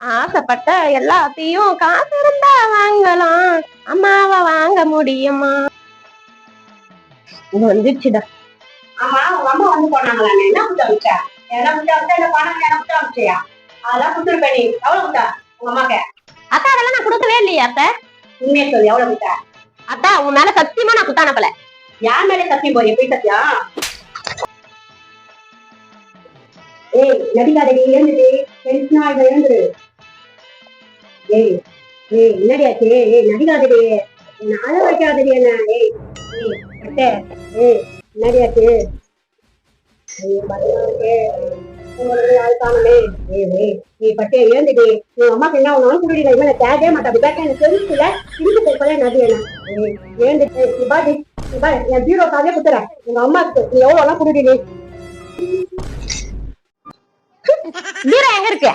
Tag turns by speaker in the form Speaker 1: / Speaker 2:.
Speaker 1: ஆசைப்பட்ட எல்லாத்தையும் காசு இருந்தா வாங்கலாம், அம்மாவை வாங்க முடியுமா? வந்துச்சுடா.
Speaker 2: ஆமா உங்க அம்மா வந்து போனாங்களா? என்ன குத்த வச்சா? என்ன குத்த வச்சா? இல்ல பணம் என்ன குத்த வச்சியா? அதெல்லாம் குத்துருப்ப நீ. எவ்வளவு குத்தா உங்க அம்மாக்கு?
Speaker 1: அத்தா அதெல்லாம் நான் கொடுக்கவே இல்லையா அத்த.
Speaker 2: உண்மையை சொல்லு, எவ்வளவு குத்தா?
Speaker 1: அத்தா உன் மேல சத்தியமா நான் குத்தானப்பல.
Speaker 2: யார் மேலே சத்தியம் போய் போய் சத்தியா? ஏய் நடிகாதடி, எழுந்துடு. டென்ஷனா இதை எழுந்துடு. ஏய் ஏய் என்னடியாச்சு? ஏய் நடிகாதடி, என்ன அழ வைக்காதடி என்ன. ஏய் ஏய் அட்டை, ஏய் என்னடியாச்சு? அம்மாக்கு என்ன ஒன்றும் புரியல. இவனை தேவையே மாட்டா. எனக்கு தெரிஞ்சுல திருப்பி போய் நதி என்ன ஏந்துட்டு என் ஜீரோ காவே குத்துறேன் உங்க அம்மாக்கு. நீ எவ்வளவு எல்லாம் குடுடி.
Speaker 1: பீரோ எங்க இருக்கு?